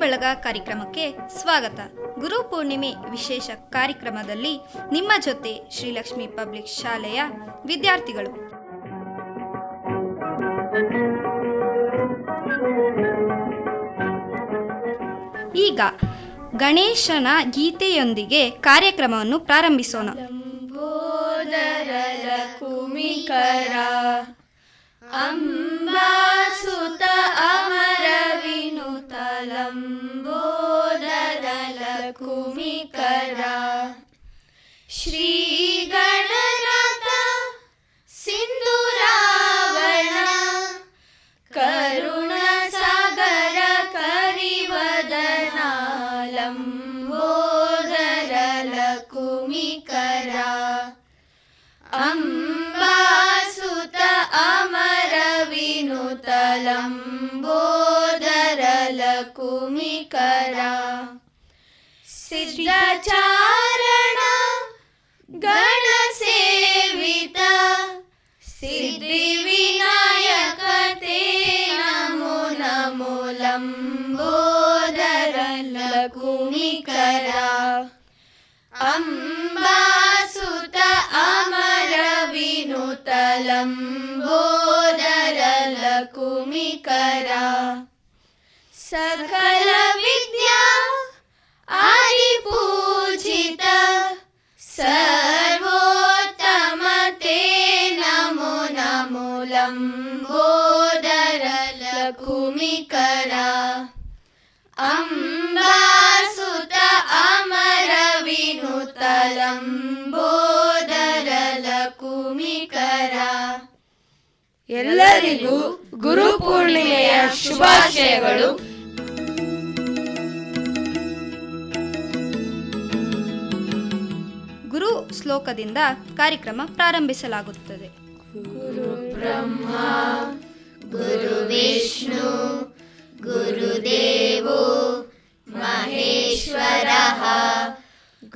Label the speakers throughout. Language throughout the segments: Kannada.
Speaker 1: ಬೆಳಗ ಕಾರ್ಯಕ್ರಮಕ್ಕೆ ಸ್ವಾಗತ. ಗುರು ಪೂರ್ಣಿಮೆ ವಿಶೇಷ ಕಾರ್ಯಕ್ರಮದಲ್ಲಿ ನಿಮ್ಮ ಜೊತೆ ಶ್ರೀಲಕ್ಷ್ಮಿ ಪಬ್ಲಿಕ್ ಶಾಲೆಯ ವಿದ್ಯಾರ್ಥಿಗಳು. ಈಗ ಗಣೇಶನ ಗೀತೆಯೊಂದಿಗೆ ಕಾರ್ಯಕ್ರಮವನ್ನು ಪ್ರಾರಂಭಿಸೋಣ.
Speaker 2: ಕುಮಿಕರ ಅಂಬಾಸುತ ಅಮರ ವಿನುತ ಲಂಬೋದರ ಕುಮಿಕರ ಶ್ರೀ ಗಣನಾಥ ಸಿಂಧುರಾವಣ ಕರುಣ ಸಾಗರ ಕರಿವದನ ಲಂಬೋದರ ಕುಮಿಕರ ಅಂಬಾಸುತ ಅಮರ ವಿನುತ ಲಂಬೋದರ ಕುಮಿಕರ ಸಿದ್ಧಚಾರಣ ಗಣ ಸೇವಿತ ಸಿದ್ಧಿ ವಿನಾಯಕ ತೇ ನಮೋ ನಮೋ ಲಂಬೋದರ ಕುಮಿಕರ ಅಂಬಾಸುತ ಅಮರ ವಿನುತ ಲಂಬೋದರ ಕುಮಿಕರ ಸಕಲ ವಿದ್ಯಾ ಆದಿಪೂಜಿತ ಸರ್ವೋತ್ತಮ ತೇ ನಮೋ ನಮೋ ಲಂಬೋದರ ಕುಮಿಕರ ಅಂಬಾಸುತ ಅಮರ ವಿನುತ ಲಂಬೋದರ ಕುಮಿಕರ.
Speaker 3: ಎಲ್ಲರಿಗೂ ಗುರು ಪೂರ್ಣಿಮೆಯ ಶುಭಾಶಯಗಳು.
Speaker 1: ಗುರು ಶ್ಲೋಕದಿಂದ ಕಾರ್ಯಕ್ರಮ ಪ್ರಾರಂಭಿಸಲಾಗುತ್ತದೆ.
Speaker 2: ಗುರು ಬ್ರಹ್ಮ ಗುರು ವಿಷ್ಣು ಗುರುದೇವೋ ಮಹೇಶ್ವರಃ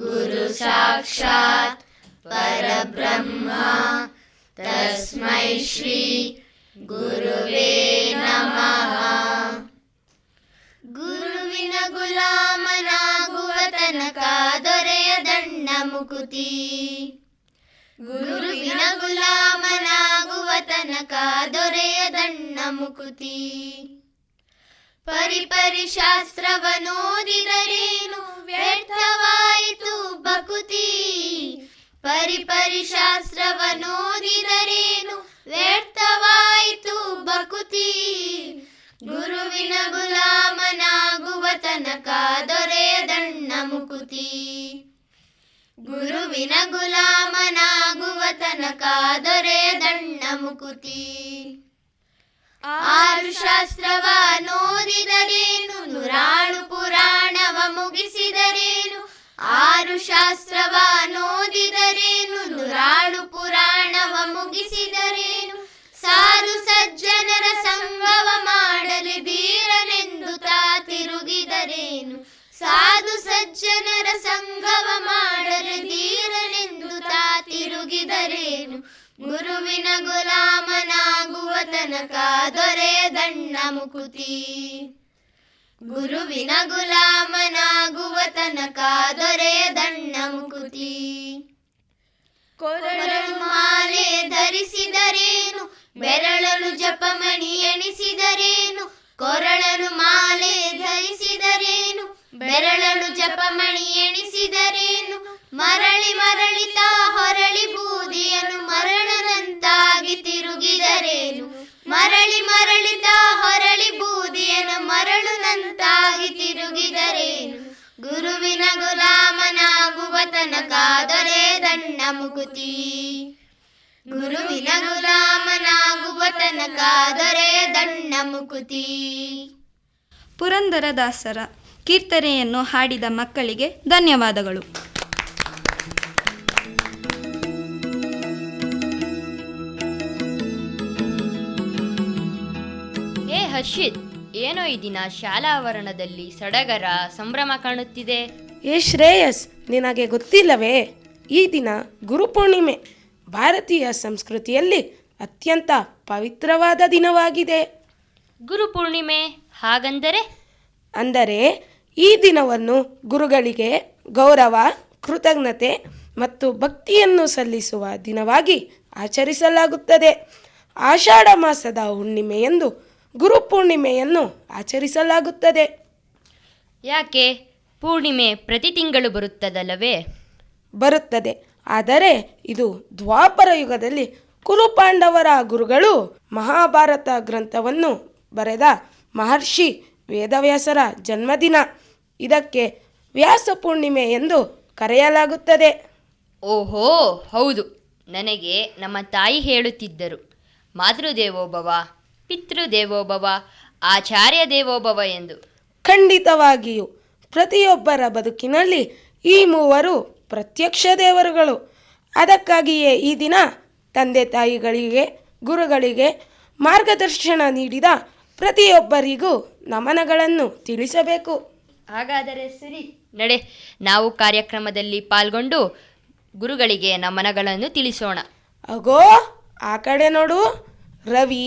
Speaker 2: ಗುರು ಸಾಕ್ಷಾತ್ ಪರಬ್ರಹ್ಮ ತಸ್ಮೈ ಶ್ರೀ ಗುರುವೇ ನಮಃ. ಗುರುವಿನ ಗುಲಾಮನಾಗುವ ತನಕ ದೊರೆಯದಣ್ಣ ಮುಕುತಿ. ಗುರುವಿನ ಗುಲಾಮನಾಗುವ ತನಕ ದೊರೆಯದಣ್ಣ ಮುಕುತಿ. ಪರಿಪರಿ ಶಾಸ್ತ್ರವನೋದಿದರೇನು ವ್ಯರ್ಥವಾಯಿತು ಬಕುತಿ. ಪರಿಪರಿ ಶಾಸ್ತ್ರವನೋದಿದರೇನು ವ್ಯರ್ಥವಾಯಿತು ಬಕುತಿ. ಗುರುವಿನ ಗುಲಾಮನಾಗುವ ತನಕ ದೊರೆಯದಣ್ಣ ಮುಕುತಿ. ಗುರುವಿನ ಗುಲಾಮನಾಗುವ ತನಕ ದೊರೆಯದಣ್ಣ ಮುಕುತಿ. ಆರು ಶಾಸ್ತ್ರವ ನೋದಿದರೇನು ನೂರಾಳು ಪುರಾಣವ ಮುಗಿಸಿದರೇನು. ಆರು ಶಾಸ್ತ್ರವ ನೋದಿದರೇನು ನೂರಾಳು ಪುರಾಣವ ಮುಗಿಸಿದರೇನು. ಸಾಧು ಸಜ್ಜನರ ಸಂಗವ ಮಾಡಲಿ ಧೀರನೆಂದು ತಾ ತಿರುಗಿದರೇನು. ಸಾಧು ಸಜ್ಜನರ ಸಂಗವ ಮಾಡಲಿ ಧೀರನೆಂದು ತಾ ತಿರುಗಿದರೇನು. ಗುರುವಿನ ಗುಲಾಮನಾಗುವ ತನಕ ದೊರೆಯದಣ್ಣ ಮುಕುತಿ. ಗುರುವಿನ ಗುಲಾಮನಾಗುವ ತನಕ ದೊರೆಯದಣ್ಣ ಮುಕುತಿ. ಕೊರಳು ಮಾಲೆ ಧರಿಸಿದರೇನು ಬೆರಳಲು ಜಪಮಣಿ ಎಣಿಸಿದರೇನು. ಕೊರಳಲು ಮಾಲೆ ಧರಿಸಿದರೇನು ಬೆರಳಲು ಜಪಮಣಿ ಎಣಿಸಿದರೇನು. ಮರಳಿ ಮರಳಿತ ಹೊರಳಿ ಬೂದಿಯನು ಮರಳನಂತಾಗಿ ತಿರುಗಿದರೇನು. ಮರಳಿ ಮರಳಿತ ಹೊರಳಿ ಬೂದಿಯನು ಮರಳುನಂತಾಗಿ ತಿರುಗಿದರೇನು. ಗುರುವಿನ ಗುಲಾಮನಾಗುವ ತನಕ ದೊರೆಯದಣ್ಣ ಮುಕುತಿ. ಗುರುವಿನ ಗುಲಾಮನಾಗುವ ತನಕ ದೊರೆಯದಣ್ಣ ಮುಕುತಿ.
Speaker 1: ಪುರಂದರದಾಸರ ಕೀರ್ತನೆಯನ್ನು ಹಾಡಿದ ಮಕ್ಕಳಿಗೆ ಧನ್ಯವಾದಗಳು.
Speaker 4: ಹರ್ಷಿತ್, ಏನೋ ಈ ದಿನ ಶಾಲಾ ಆವರಣದಲ್ಲಿ ಸಡಗರ ಸಂಭ್ರಮ ಕಾಣುತ್ತಿದೆ.
Speaker 3: ಶ್ರೇಯಸ್, ನಿನಗೆ ಗೊತ್ತಿಲ್ಲವೇ? ಈ ದಿನ ಗುರುಪೂರ್ಣಿಮೆ ಭಾರತೀಯ ಸಂಸ್ಕೃತಿಯಲ್ಲಿ ಅತ್ಯಂತ ಪವಿತ್ರವಾದ ದಿನವಾಗಿದೆ.
Speaker 4: ಗುರುಪೂರ್ಣಿಮೆ ಹಾಗಂದರೆ?
Speaker 3: ಅಂದರೆ ಈ ದಿನವನ್ನು ಗುರುಗಳಿಗೆ ಗೌರವ, ಕೃತಜ್ಞತೆ ಮತ್ತು ಭಕ್ತಿಯನ್ನು ಸಲ್ಲಿಸುವ ದಿನವಾಗಿ ಆಚರಿಸಲಾಗುತ್ತದೆ. ಆಷಾಢ ಮಾಸದ ಹುಣ್ಣಿಮೆಯಂದು ಗುರುಪೂರ್ಣಿಮೆಯನ್ನು ಆಚರಿಸಲಾಗುತ್ತದೆ.
Speaker 4: ಯಾಕೆ? ಪೂರ್ಣಿಮೆ ಪ್ರತಿ ತಿಂಗಳು ಬರುತ್ತದಲ್ಲವೇ?
Speaker 3: ಬರುತ್ತದೆ. ಆದರೆ ಇದು ದ್ವಾಪರ ಯುಗದಲ್ಲಿ ಕುರುಪಾಂಡವರ ಗುರುಗಳು ಮಹಾಭಾರತ ಗ್ರಂಥವನ್ನು ಬರೆದ ಮಹರ್ಷಿ ವೇದವ್ಯಾಸರ ಜನ್ಮದಿನ. ಇದಕ್ಕೆ ವ್ಯಾಸ ಪೂರ್ಣಿಮೆ ಎಂದು ಕರೆಯಲಾಗುತ್ತದೆ.
Speaker 4: ಓಹೋ, ಹೌದು. ನನಗೆ ನಮ್ಮ ತಾಯಿ ಹೇಳುತ್ತಿದ್ದರು, ಮಾತೃದೇವೋಭವ, ಪಿತೃದೇವೋಭವ, ಆಚಾರ್ಯ ದೇವೋಭವ ಎಂದು.
Speaker 3: ಖಂಡಿತವಾಗಿಯೂ ಪ್ರತಿಯೊಬ್ಬರ ಬದುಕಿನಲ್ಲಿ ಈ ಮೂವರು ಪ್ರತ್ಯಕ್ಷ ದೇವರುಗಳು. ಅದಕ್ಕಾಗಿಯೇ ಈ ದಿನ ತಂದೆ ತಾಯಿಗಳಿಗೆ, ಗುರುಗಳಿಗೆ ಮಾರ್ಗದರ್ಶನ ನೀಡಿದ ಪ್ರತಿಯೊಬ್ಬರಿಗೂ ನಮನಗಳನ್ನು ತಿಳಿಸಬೇಕು.
Speaker 4: ಹಾಗಾದರೆ ಸರಿ, ನಡೆ, ನಾವು ಕಾರ್ಯಕ್ರಮದಲ್ಲಿ ಪಾಲ್ಗೊಂಡು ಗುರುಗಳಿಗೆ ನಮನಗಳನ್ನು ತಿಳಿಸೋಣ.
Speaker 3: ಅಗೋ, ಆ ಕಡೆ ನೋಡು, ರವಿ,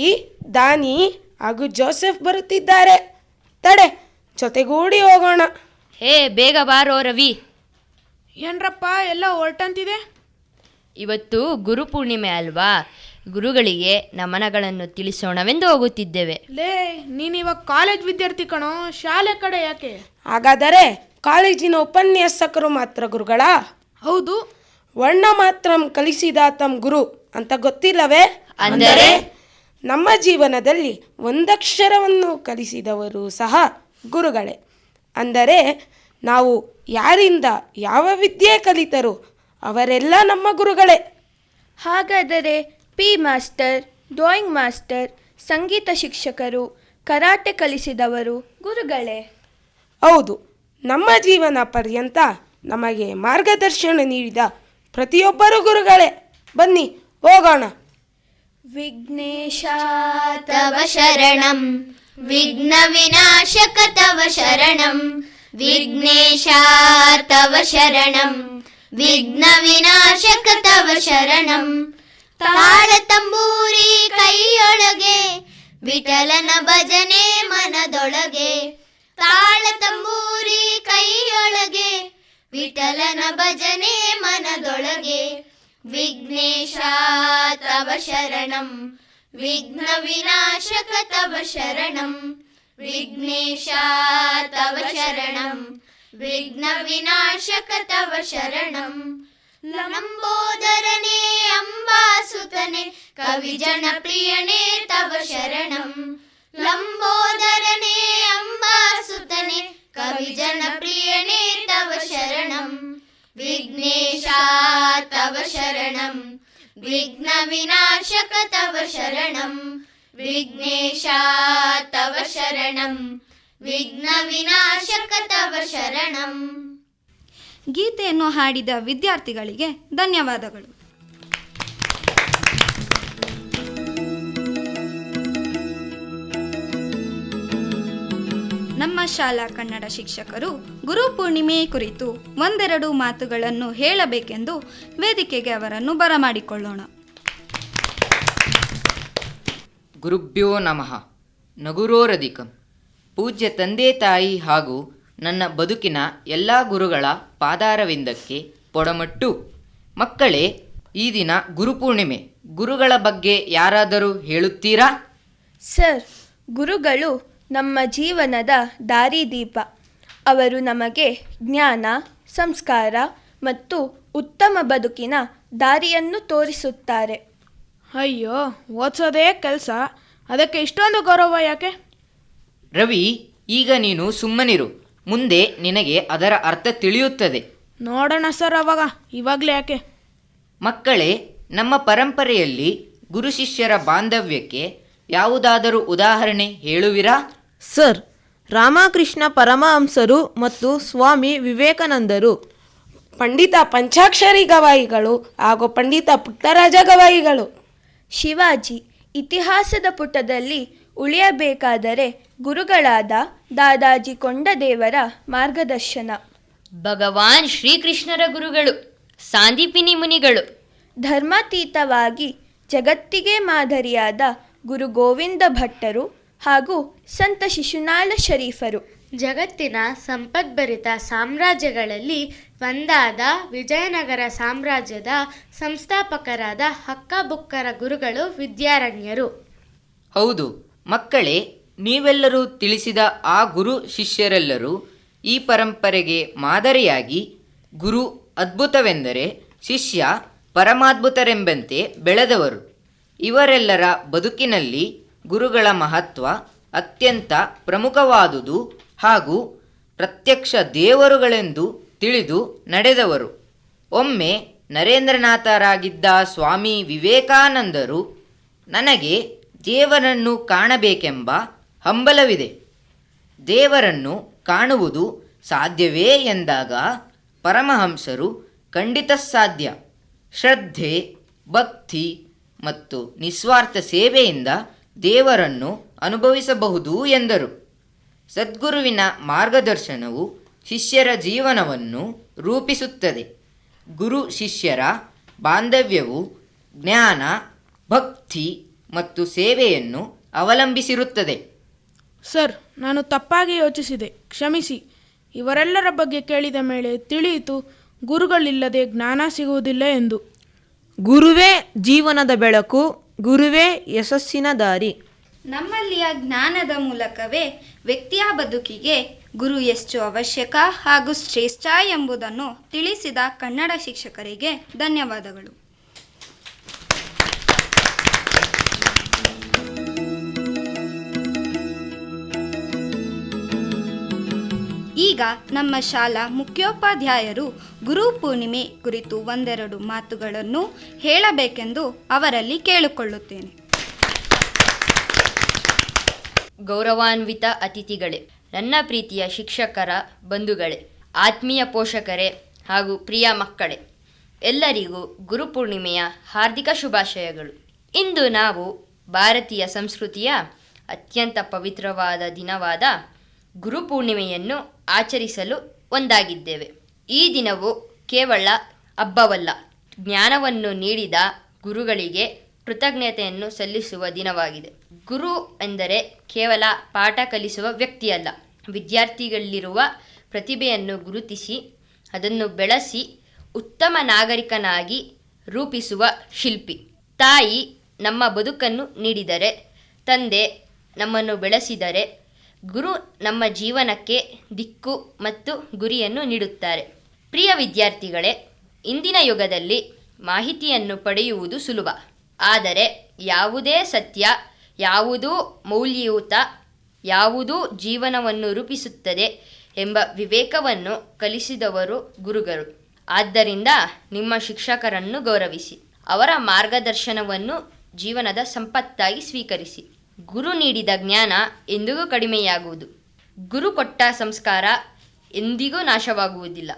Speaker 3: ದಾನಿ ಹಾಗೂ ಜೋಸೆಫ್ ಬರುತ್ತಿದ್ದಾರೆ. ತಡೆ, ಜೊತೆಗೂಡಿ ಹೋಗೋಣ.
Speaker 4: ಹೇ, ಬೇಗ ಬಾರೋ ರವಿ.
Speaker 5: ಏನ್ರಪ್ಪ ಎಲ್ಲ ಹೊರಟಂತಿದೆ?
Speaker 4: ಇವತ್ತು ಗುರುಪೂರ್ಣಿಮೆ ಅಲ್ವಾ, ಗುರುಗಳಿಗೆ ನಮನಗಳನ್ನು ತಿಳಿಸೋಣವೆಂದು ಹೋಗುತ್ತಿದ್ದೇವೆ.
Speaker 5: ಲೇ, ನೀನಿವಾಗ ಕಾಲೇಜ್ ವಿದ್ಯಾರ್ಥಿ ಕಣೋ, ಶಾಲೆ ಕಡೆ ಯಾಕೆ?
Speaker 3: ಹಾಗಾದರೆ ಕಾಲೇಜಿನ ಉಪನ್ಯಾಸಕರು ಮಾತ್ರ ಗುರುಗಳಾ?
Speaker 5: ಹೌದು.
Speaker 3: ವರ್ಣ ಮಾತ್ರ ಕಲಿಸಿದ ತಮ್ಮ ಗುರು ಅಂತ ಗೊತ್ತಿಲ್ಲವೇ?
Speaker 4: ಅಂದರೆ
Speaker 3: ನಮ್ಮ ಜೀವನದಲ್ಲಿ ಒಂದಕ್ಷರವನ್ನು ಕಲಿಸಿದವರು ಸಹ ಗುರುಗಳೇ. ಅಂದರೆ ನಾವು ಯಾರಿಂದ ಯಾವ ವಿದ್ಯೆ ಕಲಿತರು ಅವರೆಲ್ಲ ನಮ್ಮ ಗುರುಗಳೇ.
Speaker 6: ಹಾಗಾದರೆ ಪಿ ಮಾಸ್ಟರ್, ಡ್ರಾಯಿಂಗ್ ಮಾಸ್ಟರ್, ಸಂಗೀತ ಶಿಕ್ಷಕರು, ಕರಾಟೆ ಕಲಿಸಿದವರು ಗುರುಗಳೇ.
Speaker 3: ಹೌದು, ನಮ್ಮ ಜೀವನ ಪರ್ಯಂತ ನಮಗೆ ಮಾರ್ಗದರ್ಶನ ನೀಡಿದ ಪ್ರತಿಯೊಬ್ಬರು ಗುರುಗಳೇ. ಬನ್ನಿ ಹೋಗೋಣ.
Speaker 6: ವಿಘ್ನೇಶ
Speaker 2: ತವ ಶರಣಂ ವಿಘ್ನ ವಿನಾಶಕ ತವ ಶರಣಂ ವಿಘ್ನೇಶ ತವ ಶರಣಂ ವಿಘ್ನ ವಿನಾಶಕ ತವ ಶರಣಂ. ತಾಳ ತಂಬೂರಿ ಕೈಯೊಳಗೆ ವಿಠಲನ ಭಜನೆ ಮನದೊಳಗೆ. ತಾಳ ತಂಬೂರಿ ಕೈಯೊಳಗೆ ವಿಠಲನ ಭಜನೆ ಮನದೊಳಗೆ. ವಿಘ್ನೇಶ ತವ ಶರಣಂ ವಿಘ್ನ ವಿನಾಶಕ ತವ ಶರಣಂ ವಿಘ್ನೇಶ ತವ ಶರಣಂ ವಿಘ್ನ ವಿನಾಶಕ ತವ ಶರಣಂ. ಲಂಬೋದರನೇ ಅಂಬಾಸುತನೆ ಕವಿ ಜನಪ್ರಿಯನೇ ತವ ಶರಣಂ. ಲಂಬೋದರನೇ ಅಂಬಾಸುತನೆ ಕವಿ ಜನಪ್ರಿಯನೇ ತವ ಶರಣಂ. ವಿಘ್ನೇಶ ತವ ಶರಣಂ ವಿಘ್ನ ವಿನಾಶಕ ತವ ಶರಣಂ ವಿಘ್ನೇಶ ತವ ಶರಣಂ ವಿಘ್ನ ವಿನಾಶಕ ತವ ಶರಣಂ.
Speaker 1: ಗೀತೆಯನ್ನು ಹಾಡಿದ ವಿದ್ಯಾರ್ಥಿಗಳಿಗೆ ಧನ್ಯವಾದಗಳು. ನಮ್ಮ ಶಾಲಾ ಕನ್ನಡ ಶಿಕ್ಷಕರು ಗುರುಪೂರ್ಣಿಮೆ ಕುರಿತು ಒಂದೆರಡು ಮಾತುಗಳನ್ನು ಹೇಳಬೇಕೆಂದು ವೇದಿಕೆಗೆ ಅವರನ್ನು ಬರಮಾಡಿಕೊಳ್ಳೋಣ.
Speaker 7: ಗುರುಭ್ಯೋ ನಮಃ. ನಗುರೋರಧಿಕಂ. ಪೂಜ್ಯ ತಂದೆ ತಾಯಿ ಹಾಗೂ ನನ್ನ ಬದುಕಿನ ಎಲ್ಲ ಗುರುಗಳ ಪಾದಾರವಿಂದಕ್ಕೆ ಪೊಡಮಟ್ಟು. ಮಕ್ಕಳೇ, ಈ ದಿನ ಗುರುಪೂರ್ಣಿಮೆ. ಗುರುಗಳ ಬಗ್ಗೆ ಯಾರಾದರೂ ಹೇಳುತ್ತೀರಾ?
Speaker 6: ಸರ್, ಗುರುಗಳು ನಮ್ಮ ಜೀವನದ ದಾರಿದೀಪ. ಅವರು ನಮಗೆ ಜ್ಞಾನ, ಸಂಸ್ಕಾರ ಮತ್ತು ಉತ್ತಮ ಬದುಕಿನ ದಾರಿಯನ್ನು ತೋರಿಸುತ್ತಾರೆ.
Speaker 5: ಅಯ್ಯೋ, ಓದಿಸೋದೇ ಕೆಲಸ, ಅದಕ್ಕೆ ಇಷ್ಟೊಂದು ಗೌರವ ಯಾಕೆ?
Speaker 7: ರವಿ, ಈಗ ನೀನು ಸುಮ್ಮನಿರು. ಮುಂದೆ ನಿನಗೆ ಅದರ ಅರ್ಥ ತಿಳಿಯುತ್ತದೆ.
Speaker 5: ನೋಡೋಣ ಸರ್, ಇವಾಗಲೇ ಯಾಕೆ?
Speaker 7: ಮಕ್ಕಳೇ, ನಮ್ಮ ಪರಂಪರೆಯಲ್ಲಿ ಗುರು ಶಿಷ್ಯರ ಬಾಂಧವ್ಯಕ್ಕೆ ಯಾವುದಾದರೂ ಉದಾಹರಣೆ ಹೇಳುವಿರಾ?
Speaker 8: ಸರ್, ರಾಮಕೃಷ್ಣ ಪರಮಹಂಸರು ಮತ್ತು ಸ್ವಾಮಿ ವಿವೇಕಾನಂದರು.
Speaker 3: ಪಂಡಿತ ಪಂಚಾಕ್ಷರಿ ಗವಾಯಿಗಳು ಹಾಗೂ ಪಂಡಿತ ಪುಟ್ಟರಾಜ ಗವಾಯಿಗಳು.
Speaker 6: ಶಿವಾಜಿ ಇತಿಹಾಸದ ಪುಟದಲ್ಲಿ ಉಳಿಯಬೇಕಾದರೆ ಗುರುಗಳಾದ ದಾದಾಜಿ ಕೊಂಡದೇವರ ಮಾರ್ಗದರ್ಶನ.
Speaker 4: ಭಗವಾನ್ ಶ್ರೀಕೃಷ್ಣರ ಗುರುಗಳು ಸಾಂದೀಪಿನಿ ಮುನಿಗಳು.
Speaker 6: ಧರ್ಮಾತೀತವಾಗಿ ಜಗತ್ತಿಗೆ ಮಾದರಿಯಾದ ಗುರು ಗೋವಿಂದ ಭಟ್ಟರು ಹಾಗೂ ಸಂತ ಶಿಶುನಾಳ ಶರೀಫರು.
Speaker 9: ಜಗತ್ತಿನ ಸಂಪದ್ಭರಿತ ಸಾಮ್ರಾಜ್ಯಗಳಲ್ಲಿ ಒಂದಾದ ವಿಜಯನಗರ ಸಾಮ್ರಾಜ್ಯದ ಸಂಸ್ಥಾಪಕರಾದ ಹಕ್ಕಬುಕ್ಕರ ಗುರುಗಳು ವಿದ್ಯಾರಣ್ಯರು.
Speaker 7: ಹೌದು ಮಕ್ಕಳೇ, ನೀವೆಲ್ಲರೂ ತಿಳಿಸಿದ ಆ ಗುರು ಶಿಷ್ಯರೆಲ್ಲರೂ ಈ ಪರಂಪರೆಗೆ ಮಾದರಿಯಾಗಿ ಗುರು ಅದ್ಭುತವೆಂದರೆ ಶಿಷ್ಯ ಪರಮಾದ್ಭುತರೆಂಬಂತೆ ಬೆಳೆದವರು. ಇವರೆಲ್ಲರ ಬದುಕಿನಲ್ಲಿ ಗುರುಗಳ ಮಹತ್ವ ಅತ್ಯಂತ ಪ್ರಮುಖವಾದುದು ಹಾಗೂ ಪ್ರತ್ಯಕ್ಷ ದೇವರುಗಳೆಂದು ತಿಳಿದು ನಡೆದವರು. ಒಮ್ಮೆ ನರೇಂದ್ರನಾಥರಾಗಿದ್ದ ಸ್ವಾಮಿ ವಿವೇಕಾನಂದರು ನನಗೆ ದೇವರನ್ನು ಕಾಣಬೇಕೆಂಬ ಹಂಬಲವಿದೆ, ದೇವರನ್ನು ಕಾಣುವುದು ಸಾಧ್ಯವೇ ಎಂದಾಗ ಪರಮಹಂಸರು ಖಂಡಿತ ಸಾಧ್ಯ, ಶ್ರದ್ಧೆ ಭಕ್ತಿ ಮತ್ತು ನಿಸ್ವಾರ್ಥ ಸೇವೆಯಿಂದ ದೇವರನ್ನು ಅನುಭವಿಸಬಹುದು ಎಂದರು. ಸದ್ಗುರುವಿನ ಮಾರ್ಗದರ್ಶನವು ಶಿಷ್ಯರ ಜೀವನವನ್ನು ರೂಪಿಸುತ್ತದೆ. ಗುರು ಶಿಷ್ಯರ ಬಾಂಧವ್ಯವು ಜ್ಞಾನ ಭಕ್ತಿ ಮತ್ತು ಸೇವೆಯನ್ನು ಅವಲಂಬಿಸಿರುತ್ತದೆ.
Speaker 5: ಸರ್, ನಾನು ತಪ್ಪಾಗಿ ಯೋಚಿಸಿದೆ, ಕ್ಷಮಿಸಿ. ಇವರೆಲ್ಲರ ಬಗ್ಗೆ ಕೇಳಿದ ಮೇಲೆ ತಿಳಿಯಿತು ಗುರುಗಳಿಲ್ಲದೆ ಜ್ಞಾನ ಸಿಗುವುದಿಲ್ಲ ಎಂದು.
Speaker 8: ಗುರುವೇ ಜೀವನದ ಬೆಳಕು, ಗುರುವೇ ಯಶಸ್ಸಿನ ದಾರಿ.
Speaker 1: ನಮ್ಮಲ್ಲಿಯ ಜ್ಞಾನದ ಮೂಲಕವೇ ವ್ಯಕ್ತಿಯ ಬದುಕಿಗೆ ಗುರು ಎಷ್ಟು ಅವಶ್ಯಕ ಹಾಗೂ ಶ್ರೇಷ್ಠ ಎಂಬುದನ್ನು ತಿಳಿಸಿದ ಕನ್ನಡ ಶಿಕ್ಷಕರಿಗೆ ಧನ್ಯವಾದಗಳು. ಈಗ ನಮ್ಮ ಶಾಲಾ ಮುಖ್ಯೋಪಾಧ್ಯಾಯರು ಗುರು ಪೂರ್ಣಿಮೆ ಕುರಿತು ಒಂದೆರಡು ಮಾತುಗಳನ್ನು ಹೇಳಬೇಕೆಂದು ಅವರಲ್ಲಿ ಕೇಳಿಕೊಳ್ಳುತ್ತೇನೆ.
Speaker 4: ಗೌರವಾನ್ವಿತ ಅತಿಥಿಗಳೇ, ನನ್ನ ಪ್ರೀತಿಯ ಶಿಕ್ಷಕರ ಬಂಧುಗಳೇ, ಆತ್ಮೀಯ ಪೋಷಕರೇ ಹಾಗೂ ಪ್ರಿಯ ಮಕ್ಕಳೇ, ಎಲ್ಲರಿಗೂ ಗುರುಪೂರ್ಣಿಮೆಯ ಹಾರ್ದಿಕ ಶುಭಾಶಯಗಳು. ಇಂದು ನಾವು ಭಾರತೀಯ ಸಂಸ್ಕೃತಿಯ ಅತ್ಯಂತ ಪವಿತ್ರವಾದ ದಿನವಾದ ಗುರುಪೂರ್ಣಿಮೆಯನ್ನು ಆಚರಿಸಲು ಒಂದಾಗಿದ್ದೇವೆ. ಈ ದಿನವು ಕೇವಲ ಹಬ್ಬವಲ್ಲ, ಜ್ಞಾನವನ್ನು ನೀಡಿದ ಗುರುಗಳಿಗೆ ಕೃತಜ್ಞತೆಯನ್ನು ಸಲ್ಲಿಸುವ ದಿನವಾಗಿದೆ. ಗುರು ಎಂದರೆ ಕೇವಲ ಪಾಠ ಕಲಿಸುವ ವ್ಯಕ್ತಿಯಲ್ಲ, ವಿದ್ಯಾರ್ಥಿಗಳಲ್ಲಿರುವ ಪ್ರತಿಭೆಯನ್ನು ಗುರುತಿಸಿ ಅದನ್ನು ಬೆಳೆಸಿ ಉತ್ತಮ ನಾಗರಿಕನಾಗಿ ರೂಪಿಸುವ ಶಿಲ್ಪಿ. ತಾಯಿ ನಮ್ಮ ಬದುಕನ್ನು ನೀಡಿದರೆ, ತಂದೆ ನಮ್ಮನ್ನು ಬೆಳೆಸಿದರೆ, ಗುರು ನಮ್ಮ ಜೀವನಕ್ಕೆ ದಿಕ್ಕು ಮತ್ತು ಗುರಿಯನ್ನು ನೀಡುತ್ತಾರೆ. ಪ್ರಿಯ ವಿದ್ಯಾರ್ಥಿಗಳೇ, ಇಂದಿನ ಯುಗದಲ್ಲಿ ಮಾಹಿತಿಯನ್ನು ಪಡೆಯುವುದು ಸುಲಭ, ಆದರೆ ಯಾವುದೇ ಸತ್ಯ, ಯಾವುದೂ ಮೌಲ್ಯಯುತ, ಯಾವುದೂ ಜೀವನವನ್ನು ರೂಪಿಸುತ್ತದೆ ಎಂಬ ವಿವೇಕವನ್ನು ಕಲಿಸಿದವರು ಗುರುಗಳು. ಆದ್ದರಿಂದ ನಿಮ್ಮ ಶಿಕ್ಷಕರನ್ನು ಗೌರವಿಸಿ, ಅವರ ಮಾರ್ಗದರ್ಶನವನ್ನು ಜೀವನದ ಸಂಪತ್ತಾಗಿ ಸ್ವೀಕರಿಸಿ. ಗುರು ನೀಡಿದ ಜ್ಞಾನ ಎಂದಿಗೂ ಕಡಿಮೆಯಾಗುವುದು, ಗುರು ಕೊಟ್ಟ ಸಂಸ್ಕಾರ ಎಂದಿಗೂ ನಾಶವಾಗುವುದಿಲ್ಲ.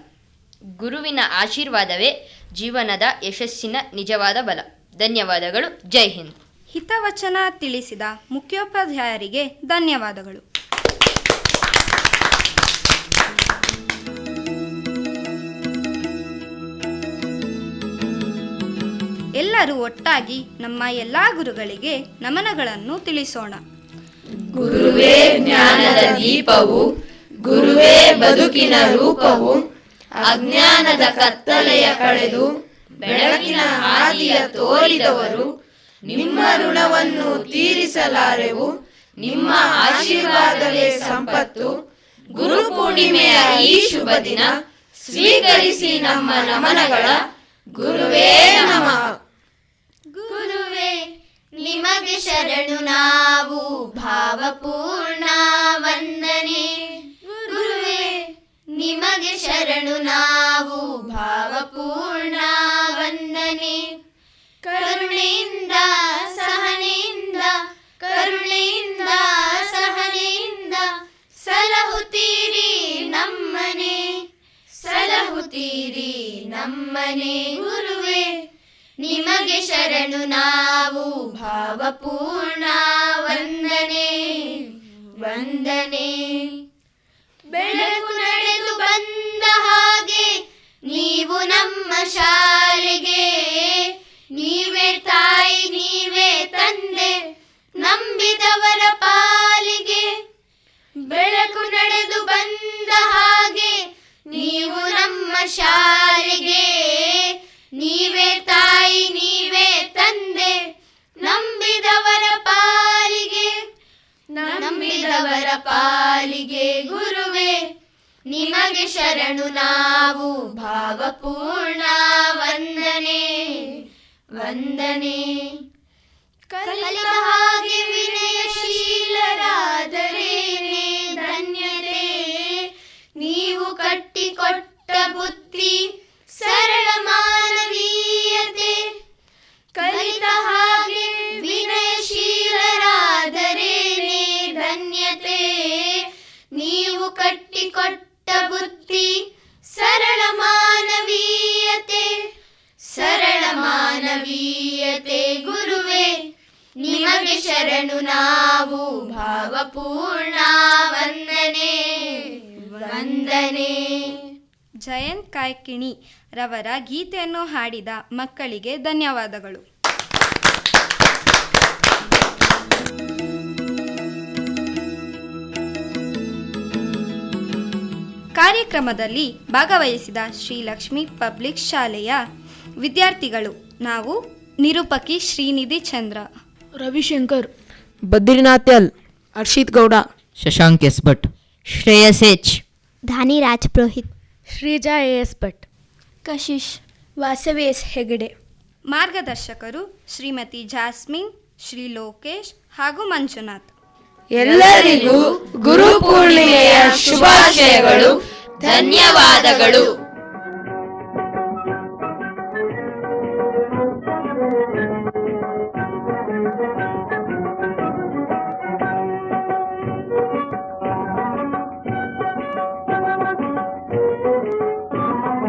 Speaker 4: ಗುರುವಿನ ಆಶೀರ್ವಾದವೇ ಜೀವನದ ಯಶಸ್ಸಿನ ನಿಜವಾದ ಬಲ. ಧನ್ಯವಾದಗಳು. ಜೈ ಹಿಂದ್.
Speaker 1: ಹಿತವಚನ ತಿಳಿಸಿದ ಮುಖ್ಯೋಪಾಧ್ಯಾಯರಿಗೆ ಧನ್ಯವಾದಗಳು. ಎಲ್ಲರೂ ಒಟ್ಟಾಗಿ ನಮ್ಮ ಎಲ್ಲ ಗುರುಗಳಿಗೆ ನಮನಗಳನ್ನು ತಿಳಿಸೋಣ.
Speaker 8: ಗುರುವೇ ಜ್ಞಾನದ ದೀಪವು, ಗುರುವೇ ಬದುಕಿನ ರೂಪವು, ಅಜ್ಞಾನದ ಕತ್ತಲೆಯ ಕಳೆದು ಬೆಳಕಿನ ಹಾದಿಯ ತೋರಿದವರು, ನಿಮ್ಮ ಋಣವನ್ನು ತೀರಿಸಲಾರೆವು, ನಿಮ್ಮ ಆಶೀರ್ವಾದವೇ ಸಂಪತ್ತು. ಗುರುಪೂರ್ಣಿಮೆಯ ಈ ಶುಭ ದಿನ ಸ್ವೀಕರಿಸಿ ನಮ್ಮ ನಮನಗಳ. ಗುರುವೇ ನಮಃ.
Speaker 2: ಗುರುವೇ ನಿಮಗೆ ಶರಣು ನಾವು, ಭಾವಪೂರ್ಣ ವಂದನೆ. ಗುರುವೇ ನಿಮಗೆ ಶರಣು ನಾವು, ಭಾವಪೂರ್ಣ ವಂದನೆ. ಕರುಣೆಯಿಂದ ಸಹನೆಯಿಂದ, ಕರುಣೆಯಿಂದ ಸಹನೆಯಿಂದ ಸಲಹುತ್ತೀರಿ ನಮ್ಮನೆ, ಸಲಹುತ್ತೀರಿ ನಮ್ಮನೆ. ಗುರುವೇ ನಿಮಗೆ ಶರಣು ನಾವು, ಭಾವಪೂರ್ಣ ವಂದನೆ ವಂದನೆ. ಬೆಳಕು ನಡೆದು ಬಂದ ಹಾಗೆ ನೀವು ನಮ್ಮ ಶಾಲೆಗೆ, ನೀವೇ ತಾಯಿ ನೀವೇ ತಂದೆ ನಂಬಿದವರ ಪಾಲಿಗೆ. ಬೆಳಕು ನಡೆದು ವಂದನೆ. ಕಲಿತ ಹಾಗೆ ವಿನಯಶೀಲರಾದರೇನೆ ಧನ್ಯತೆ, ನೀವು ಕಟ್ಟಿಕೊಟ್ಟ ಬುದ್ಧಿ ಸರಳ ಮಾನವೀಯತೆ. ಕಲಿತ ಹಾಗೆ ವಿನಯಶೀಲರಾದರೇನೆ ಧನ್ಯತೆ, ನೀವು ಕಟ್ಟಿಕೊಟ್ಟ ಬುದ್ಧಿ ಸರಳ ಮಾನವೀಯತೆ. ಸರಳ ಮಾನವೀಯತೆ ಗುರುವೇ, ನಿಮಗೆ ಶರಣು ನಾವು ಭಾವಪೂರ್ಣ ವಂದನೆ ವಂದನೆ.
Speaker 1: ಜಯಂತ್ ಕಾಯ್ಕಿಣಿ ರವರ ಗೀತೆಯನ್ನು ಹಾಡಿದ ಮಕ್ಕಳಿಗೆ ಧನ್ಯವಾದಗಳು. ಕಾರ್ಯಕ್ರಮದಲ್ಲಿ ಭಾಗವಹಿಸಿದ ಶ್ರೀಲಕ್ಷ್ಮಿ ಪಬ್ಲಿಕ್ ಶಾಲೆಯ ವಿದ್ಯಾರ್ಥಿಗಳು ನಾವು ನಿರೂಪಕಿ Shrinidhi Chandra,
Speaker 5: Ravishankar,
Speaker 3: Badrinath L, Harshit Gowda,
Speaker 7: Shashank S Bhat,
Speaker 4: Shreyas H,
Speaker 10: Dhani Raj Purohit,
Speaker 9: Shreeja S Bhat,
Speaker 6: Kashish, Vasavi S Hegde.
Speaker 1: ಮಾರ್ಗದರ್ಶಕರು ಶ್ರೀಮತಿ ಜಾಸ್ಮಿನ್, ಶ್ರೀ ಲೋಕೇಶ್ ಹಾಗೂ ಮಂಜುನಾಥ್.
Speaker 8: ಎಲ್ಲರಿಗೂ ಗುರು ಪೂರ್ಣಿಮೆಯ ಶುಭಾಶಯಗಳು. ಧನ್ಯವಾದಗಳು.